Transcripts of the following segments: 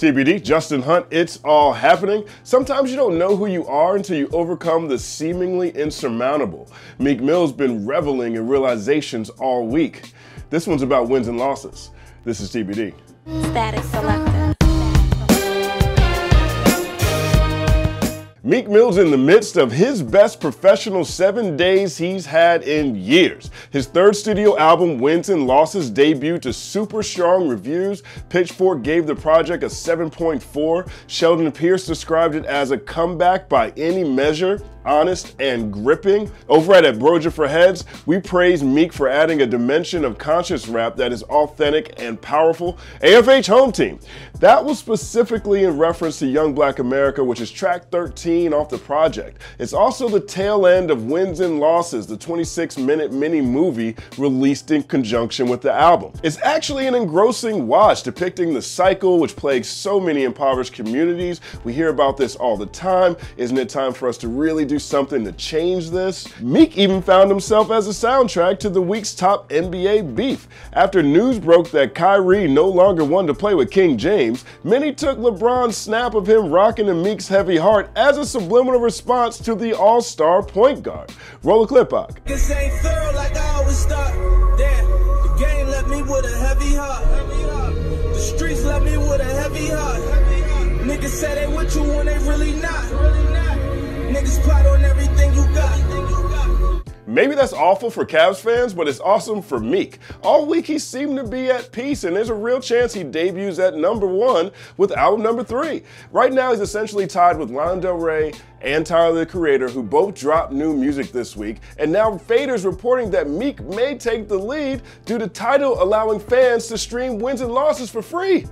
TBD, Justin Hunt, it's all happening. Sometimes you don't know who you are until you overcome the seemingly insurmountable. Meek Mill's been reveling in realizations all week. This one's about wins and losses. This is TBD. Status selected. Meek Mill's in the midst of his best professional 7 days he's had in years. His third studio album, Wins and Losses, debuted to super strong reviews. Pitchfork gave the project a 7.4. Sheldon Pierce described it as a comeback by any measure, honest and gripping. Over at Ambrosia for Heads, we praise Meek for adding a dimension of conscious rap that is authentic and powerful. AFH Home Team, that was specifically in reference to Young Black America, which is track 13 off the project. It's also the tail end of Wins and Losses, the 26-minute mini movie released in conjunction with the album. It's actually an engrossing watch depicting the cycle which plagues so many impoverished communities. We hear about this all the time. Isn't it time for us to really do something to change this? Meek even found himself as a soundtrack to the week's top NBA beef. After news broke that Kyrie no longer wanted to play with King James, many took LeBron's snap of him rocking to Meek's heavy heart as a subliminal response to the all-star point guard. Roll a clip out. This ain't thorough like I always thought. Damn, the game left me with a heavy heart. The streets left me with a heavy heart. Niggas say they with you when they really not. Niggas plot on everything you got. Maybe that's awful for Cavs fans, but it's awesome for Meek. All week he seemed to be at peace, and there's a real chance he debuts at #1 with album #3. Right now he's essentially tied with Lana Del Rey and Tyler the Creator, who both dropped new music this week, and now Fader's reporting that Meek may take the lead due to Tidal allowing fans to stream Wins and Losses for free.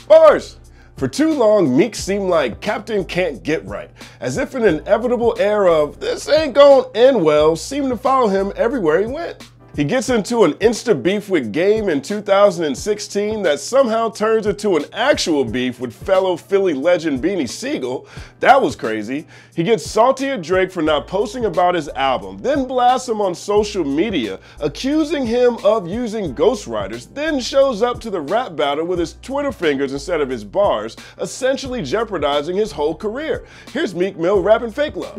Bars! For too long, Meek seemed like Captain Can't Get Right, as if an inevitable air of "this ain't gonna end well" seemed to follow him everywhere he went. He gets into an insta beef with Game in 2016 that somehow turns into an actual beef with fellow Philly legend Beanie Siegel. That was crazy. He gets salty at Drake for not posting about his album, then blasts him on social media, accusing him of using ghostwriters, then shows up to the rap battle with his Twitter fingers instead of his bars, essentially jeopardizing his whole career. Here's Meek Mill rapping Fake Love.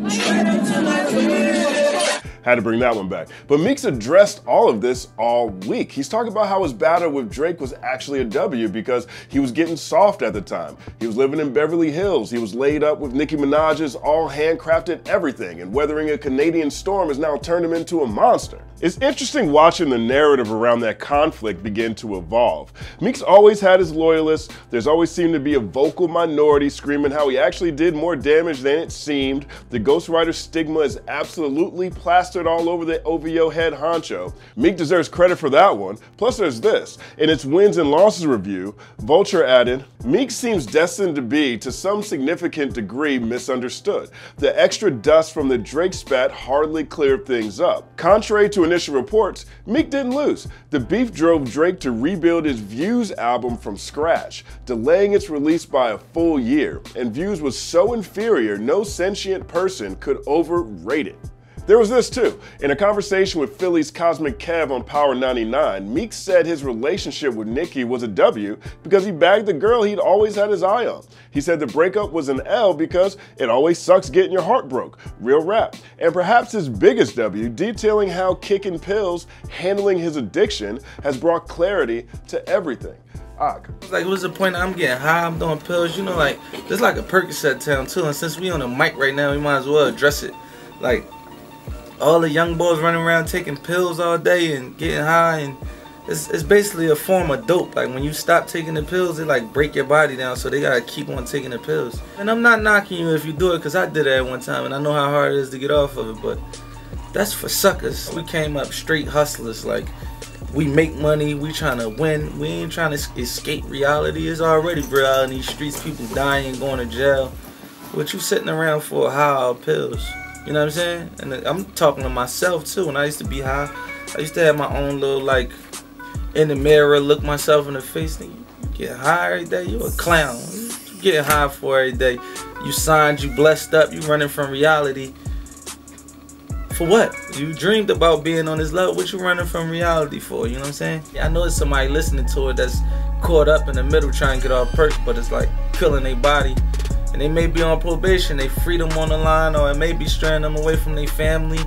Had to bring that one back. But Meek's addressed all of this all week. He's talking about how his battle with Drake was actually a W because he was getting soft at the time. He was living in Beverly Hills. He was laid up with Nicki Minaj's all handcrafted everything, and weathering a Canadian storm has now turned him into a monster. It's interesting watching the narrative around that conflict begin to evolve. Meek's always had his loyalists. There's always seemed to be a vocal minority screaming how he actually did more damage than it seemed. The ghostwriter stigma is absolutely plastered all over the OVO head honcho. Meek deserves credit for that one. Plus there's this. In its Wins and Losses review, Vulture added, "Meek seems destined to be, to some significant degree, misunderstood. The extra dust from the Drake spat hardly cleared things up. Contrary to initial reports, Meek didn't lose. The beef drove Drake to rebuild his Views album from scratch, delaying its release by a full year, and Views was so inferior no sentient person could overrate it." There was this too. In a conversation with Philly's Cosmic Kev on Power 99, Meek said his relationship with Nicki was a W because he bagged the girl he'd always had his eye on. He said the breakup was an L because it always sucks getting your heart broke. Real rap. And perhaps his biggest W, detailing how kicking pills, handling his addiction, has brought clarity to everything. Like, what's the point? I'm getting high, I'm doing pills, you know, like, there's like a Percocet town too, and since we on the mic right now, we might as well address it. Like, all the young boys running around taking pills all day and getting high, and it's basically a form of dope. Like, when you stop taking the pills, they like break your body down, so they gotta keep on taking the pills. And I'm not knocking you if you do it, because I did it at one time, and I know how hard it is to get off of it, but that's for suckers. We came up straight hustlers. Like, we make money, we trying to win, we ain't trying to escape reality. It's already real out in these streets, people dying, going to jail. What you sitting around for high off pills? You know what I'm saying? And I'm talking to myself too. When I used to be high, I used to have my own little, like, in the mirror, look myself in the face. You get high every day, you a clown. You getting high for every day. You signed, you blessed up, you running from reality. For what? You dreamed about being on this level. What you running from reality for? You know what I'm saying? Yeah, I know there's somebody listening to it that's caught up in the middle trying to get off perks, but it's like killing their body. And they may be on probation, they freedom on the line, or it may be straying them away from their family,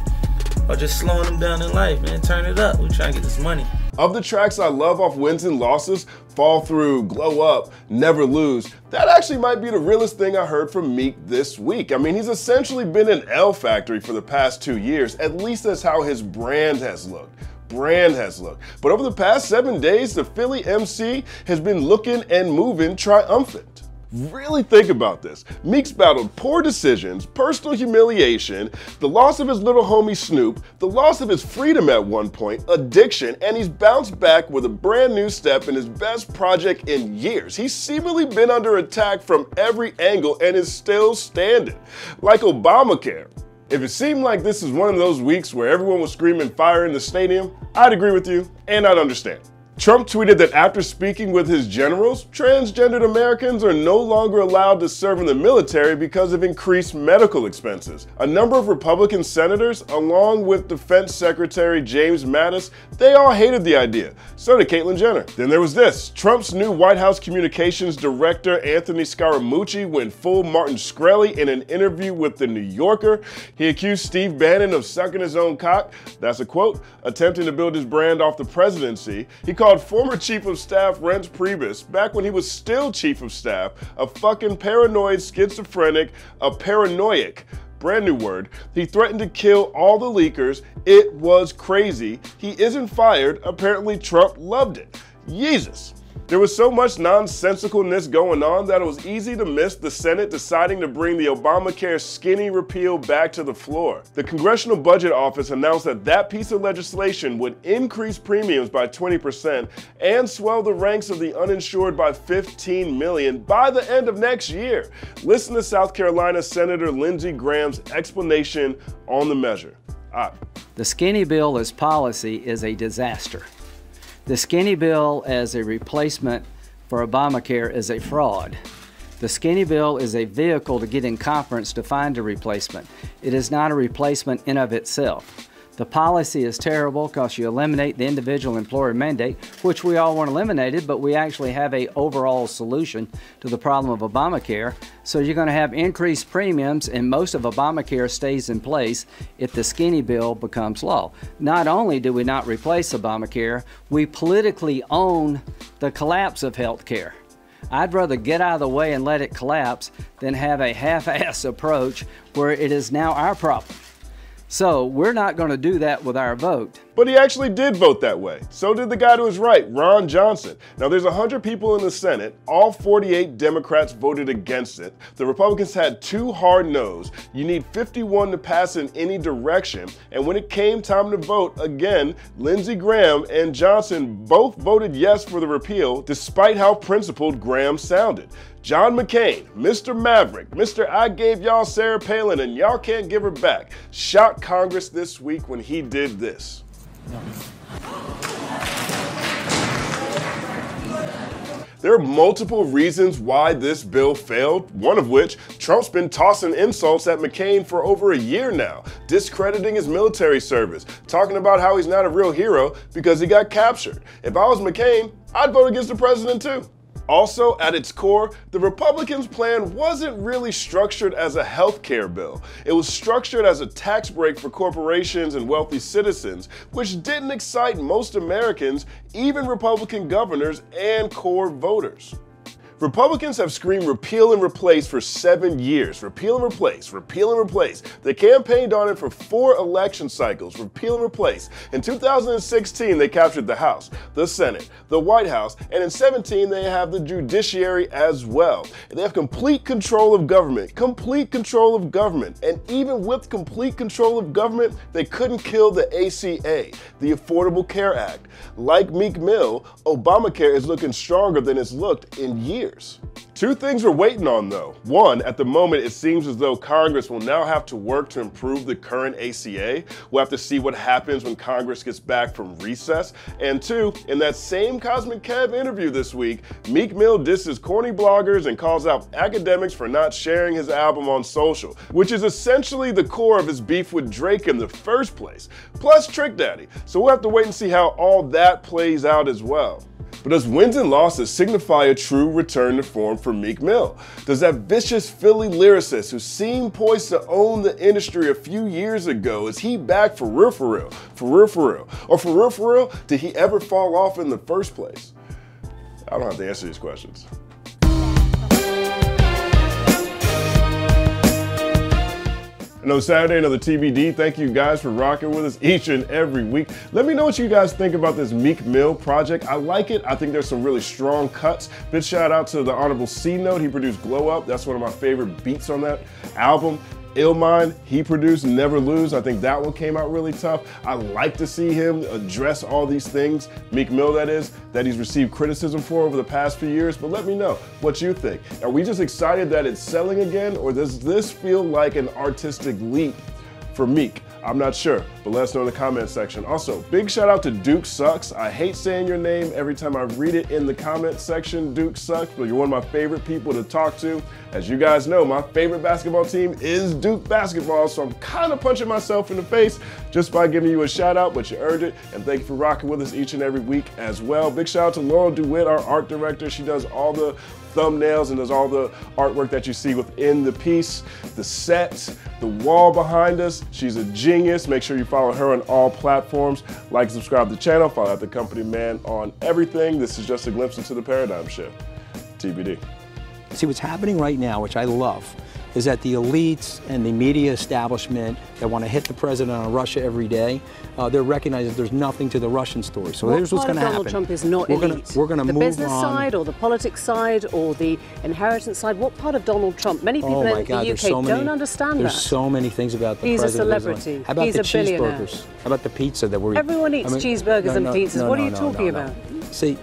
or just slowing them down in life, man. Turn it up, we trying to get this money. Of the tracks I love off Wins and Losses, Fall Through, Glow Up, Never Lose, that actually might be the realest thing I heard from Meek this week. I mean, he's essentially been an L Factory for the past 2 years, at least that's how his brand has looked. But over the past 7 days, the Philly MC has been looking and moving triumphant. Really think about this. Meek's battled poor decisions, personal humiliation, the loss of his little homie Snoop, the loss of his freedom at one point, addiction, and he's bounced back with a brand new step in his best project in years. He's seemingly been under attack from every angle and is still standing. Like Obamacare. If it seemed like this is one of those weeks where everyone was screaming fire in the stadium, I'd agree with you and I'd understand. Trump tweeted that after speaking with his generals, transgendered Americans are no longer allowed to serve in the military because of increased medical expenses. A number of Republican senators, along with Defense Secretary James Mattis, they all hated the idea. So did Caitlyn Jenner. Then there was this. Trump's new White House Communications Director, Anthony Scaramucci, went full Martin Shkreli in an interview with The New Yorker. He accused Steve Bannon of sucking his own cock. That's a quote. Attempting to build his brand off the presidency. He called former Chief of Staff Reince Priebus, back when he was still Chief of Staff, a fucking paranoid schizophrenic, a paranoiac. Brand new word. He threatened to kill all the leakers. It was crazy. He isn't fired. Apparently Trump loved it. Jesus. There was so much nonsensicalness going on that it was easy to miss the Senate deciding to bring the Obamacare skinny repeal back to the floor. The Congressional Budget Office announced that that piece of legislation would increase premiums by 20% and swell the ranks of the uninsured by 15 million by the end of next year. Listen to South Carolina Senator Lindsey Graham's explanation on the measure. The skinny bill as policy is a disaster. The skinny bill as a replacement for Obamacare is a fraud. The skinny bill is a vehicle to get in conference to find a replacement. It is not a replacement in of itself. The policy is terrible because you eliminate the individual employer mandate, which we all want eliminated, but we actually have an overall solution to the problem of Obamacare. So you're going to have increased premiums, and most of Obamacare stays in place if the skinny bill becomes law. Not only do we not replace Obamacare, we politically own the collapse of health care. I'd rather get out of the way and let it collapse than have a half-ass approach where it is now our problem. So we're not going to do that with our vote. But he actually did vote that way. So did the guy to his right, Ron Johnson. Now there's 100 people in the Senate. All 48 Democrats voted against it. The Republicans had 2 hard no's. You need 51 to pass in any direction. And when it came time to vote, again, Lindsey Graham and Johnson both voted yes for the repeal, despite how principled Graham sounded. John McCain, Mr. Maverick, Mr. I gave y'all Sarah Palin and y'all can't give her back, shocked Congress this week when he did this. There are multiple reasons why this bill failed, one of which, Trump's been tossing insults at McCain for over a year now, discrediting his military service, talking about how he's not a real hero because he got captured. If I was McCain, I'd vote against the president too. Also, at its core, the Republicans' plan wasn't really structured as a healthcare bill. It was structured as a tax break for corporations and wealthy citizens, which didn't excite most Americans, even Republican governors and core voters. Republicans have screamed repeal and replace for 7 years. Repeal and replace, repeal and replace. They campaigned on it for 4 election cycles. Repeal and replace. In 2016, they captured the House, the Senate, the White House, and in 2017, they have the judiciary as well. And they have complete control of government. Complete control of government. And even with complete control of government, they couldn't kill the ACA, the Affordable Care Act. Like Meek Mill, Obamacare is looking stronger than it's looked in years. 2 things we're waiting on though. 1, at the moment it seems as though Congress will now have to work to improve the current ACA. We'll have to see what happens when Congress gets back from recess. And 2, in that same Cosmic Kev interview this week, Meek Mill disses corny bloggers and calls out academics for not sharing his album on social, which is essentially the core of his beef with Drake in the first place, plus Trick Daddy. So we'll have to wait and see how all that plays out as well. But does wins and losses signify a true return to form for Meek Mill? Does that vicious Philly lyricist who seemed poised to own the industry a few years ago, is he back for real, for real? For real, for real? Or for real, did he ever fall off in the first place? I don't have to answer these questions. Another Saturday, another TBD. Thank you guys for rocking with us each and every week. Let me know what you guys think about this Meek Mill project. I like it. I think there's some really strong cuts. Big shout out to the Honorable C Note. He produced Glow Up. That's one of my favorite beats on that album. Illmind, he produced Never Lose. I think that one came out really tough. I like to see him address all these things, Meek Mill that is, that he's received criticism for over the past few years, but let me know what you think. Are we just excited that it's selling again, or does this feel like an artistic leap for Meek? I'm not sure, but let us know in the comment section. Also, big shout out to Duke Sucks. I hate saying your name every time I read it in the comment section, Duke Sucks, but you're one of my favorite people to talk to. As you guys know, my favorite basketball team is Duke basketball, so I'm kind of punching myself in the face just by giving you a shout out, but you earned it, and thank you for rocking with us each and every week as well. Big shout out to Laurel DeWitt, our art director. She does all the thumbnails and does all the artwork that you see within the piece, the set, the wall behind us. She's a genius. Make sure you follow her on all platforms. Like, subscribe to the channel, follow out the company man on everything. This is just a glimpse into the paradigm shift. TBD. See, what's happening right now, which I love, is that the elites and the media establishment that want to hit the president on Russia every day, they're recognizing that there's nothing to the Russian story. So here's what's going to happen. Donald Trump is not elite. We're going to move on. The business side, or the politics side, or the inheritance side. What part of Donald Trump? Many people in the UK don't understand that. There's so many things about the president. He's a celebrity. How about He's the a billionaire. cheeseburgers? How about the pizza that we're eating? Everyone eats cheeseburgers and pizzas. What are you talking about? See,